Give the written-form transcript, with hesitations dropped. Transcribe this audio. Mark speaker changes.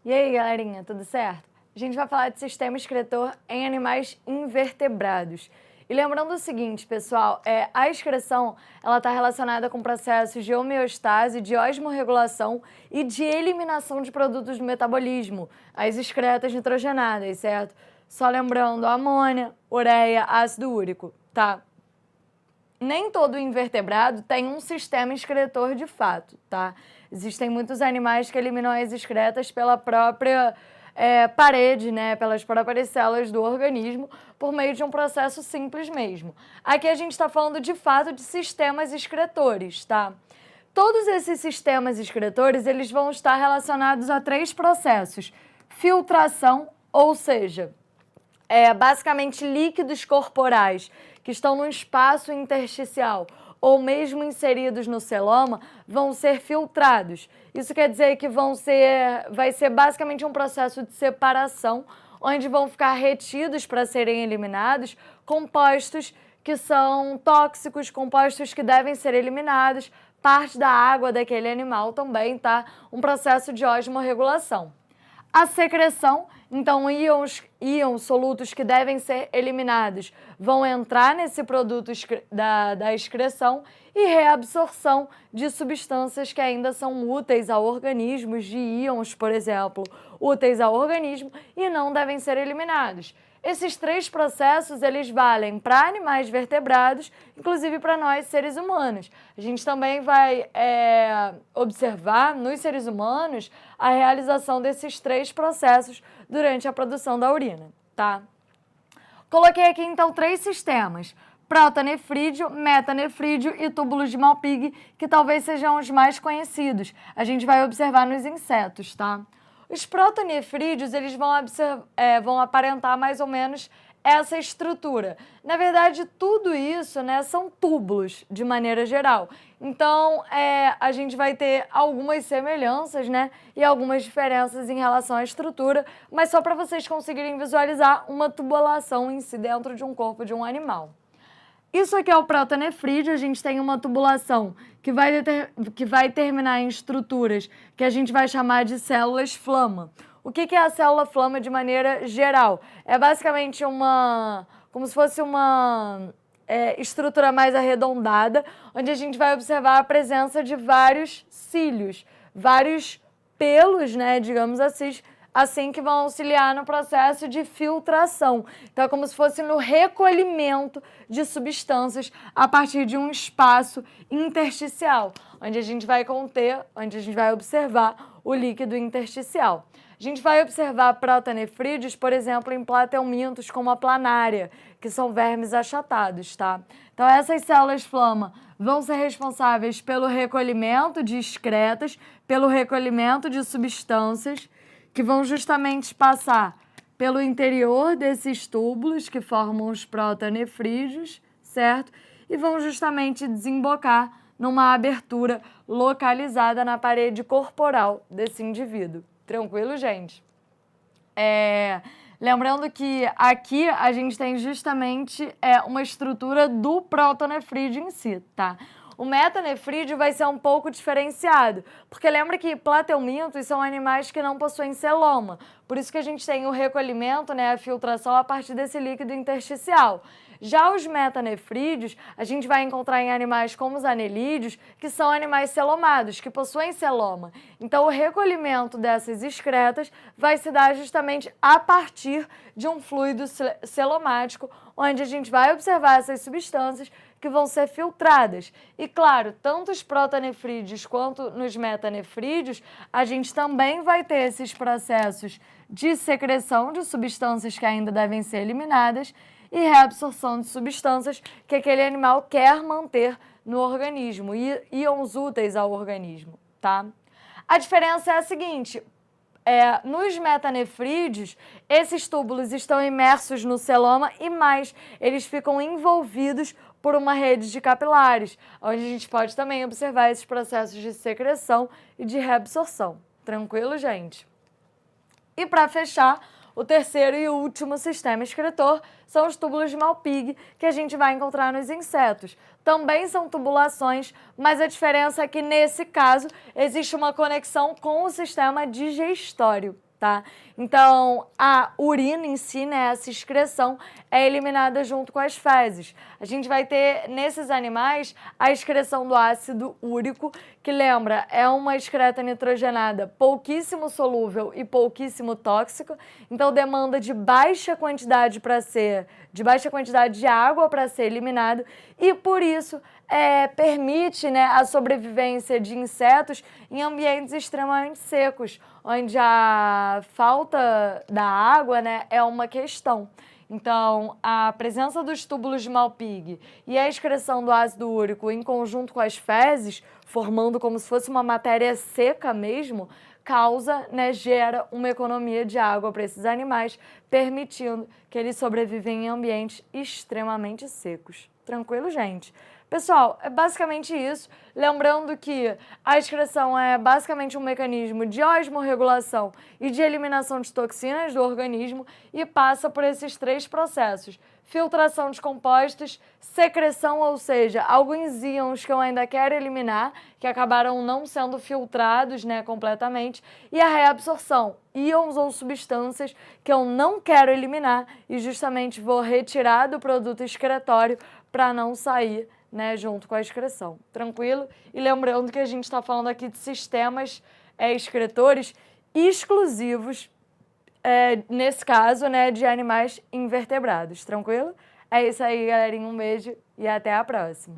Speaker 1: E aí, galerinha, tudo certo? A gente vai falar de sistema excretor em animais invertebrados. E lembrando o seguinte, pessoal, a excreção está relacionada com processos de homeostase, de osmorregulação e de eliminação de produtos do metabolismo, as excretas nitrogenadas, certo? Só lembrando, amônia, ureia, ácido úrico, tá? Nem todo invertebrado tem um sistema excretor de fato, tá? Existem muitos animais que eliminam as excretas pela própria parede, né? Pelas próprias células do organismo, por meio de um processo simples mesmo. Aqui a gente está falando de fato de sistemas excretores, tá? Todos esses sistemas excretores, eles vão estar relacionados a 3 processos. Filtração, ou seja, basicamente líquidos corporais que estão no espaço intersticial ou mesmo inseridos no celoma vão ser filtrados. Isso quer dizer que vai ser basicamente um processo de separação, onde vão ficar retidos para serem eliminados compostos que são tóxicos, compostos que devem ser eliminados, parte da água daquele animal também, tá? Um processo de osmorregulação. A secreção, então íons solutos que devem ser eliminados vão entrar nesse produto da excreção, e reabsorção de substâncias que ainda são úteis ao organismo, de íons, por exemplo, úteis ao organismo e não devem ser eliminados. Esses 3 processos, eles valem para animais vertebrados, inclusive para nós, seres humanos. A gente também vai observar nos seres humanos a realização desses 3 processos durante a produção da urina, tá? Coloquei aqui, então, 3 sistemas: protonefrídeo, metanefrídeo e túbulos de Malpighi, que talvez sejam os mais conhecidos. A gente vai observar nos insetos, tá? Os protonefrídeos, eles vão aparentar mais ou menos essa estrutura. Na verdade, tudo isso, né, são túbulos, de maneira geral. Então, a gente vai ter algumas semelhanças, né, e algumas diferenças em relação à estrutura, mas só para vocês conseguirem visualizar uma tubulação em si dentro de um corpo de um animal. Isso aqui é o protonefrídeo. A gente tem uma tubulação que vai terminar em estruturas que a gente vai chamar de células flama. O que é a célula flama de maneira geral? É basicamente como se fosse uma estrutura mais arredondada, onde a gente vai observar a presença de vários cílios, vários pelos, né, digamos assim, que vão auxiliar no processo de filtração. Então, é como se fosse no recolhimento de substâncias a partir de um espaço intersticial, onde a gente vai observar o líquido intersticial. A gente vai observar protonefrídeos, por exemplo, em plateumintos como a planária, que são vermes achatados, tá? Então, essas células flama vão ser responsáveis pelo recolhimento de excretas, pelo recolhimento de substâncias, que vão justamente passar pelo interior desses túbulos que formam os protonefrídeos, certo? E vão justamente desembocar numa abertura localizada na parede corporal desse indivíduo. Tranquilo, gente? Lembrando que aqui a gente tem justamente uma estrutura do protonefrídeo em si, tá? O metanefrídeo vai ser um pouco diferenciado, porque lembra que plateumintos são animais que não possuem celoma, por isso que a gente tem o recolhimento, né, a filtração a partir desse líquido intersticial. Já os metanefrídeos, a gente vai encontrar em animais como os anelídeos, que são animais celomados, que possuem celoma. Então, o recolhimento dessas excretas vai se dar justamente a partir de um fluido celomático, onde a gente vai observar essas substâncias que vão ser filtradas. E, claro, tanto os protonefrídeos quanto nos metanefrídeos, a gente também vai ter esses processos de secreção de substâncias que ainda devem ser eliminadas e reabsorção de substâncias que aquele animal quer manter no organismo, íons úteis ao organismo, tá? A diferença é a seguinte: nos metanefrídeos, esses túbulos estão imersos no celoma e mais, eles ficam envolvidos por uma rede de capilares, onde a gente pode também observar esses processos de secreção e de reabsorção. Tranquilo, gente? E para fechar, o terceiro e último sistema excretor são os túbulos de Malpighi, que a gente vai encontrar nos insetos. Também são tubulações, mas a diferença é que, nesse caso, existe uma conexão com o sistema digestório, tá? Então, a urina em si, né, essa excreção, é eliminada junto com as fezes. A gente vai ter, nesses animais, a excreção do ácido úrico, que lembra, é uma excreta nitrogenada pouquíssimo solúvel e pouquíssimo tóxico, então demanda de baixa quantidade de água para ser eliminado, e por isso permite, né, a sobrevivência de insetos em ambientes extremamente secos, onde a falta da água, né, é uma questão. Então, a presença dos túbulos de Malpighi e a excreção do ácido úrico em conjunto com as fezes, formando como se fosse uma matéria seca mesmo, gera uma economia de água para esses animais, permitindo que eles sobrevivem em ambientes extremamente secos. Tranquilo, gente? Pessoal, é basicamente isso. Lembrando que a excreção é basicamente um mecanismo de osmorregulação e de eliminação de toxinas do organismo e passa por esses 3 processos: filtração de compostos, secreção, ou seja, alguns íons que eu ainda quero eliminar, que acabaram não sendo filtrados, né, completamente, e a reabsorção, íons ou substâncias que eu não quero eliminar e justamente vou retirar do produto excretório para não sair, né, junto com a excreção. Tranquilo? E lembrando que a gente está falando aqui de sistemas excretores exclusivos, nesse caso, né, de animais invertebrados. Tranquilo? É isso aí, galerinha. Um beijo e até a próxima.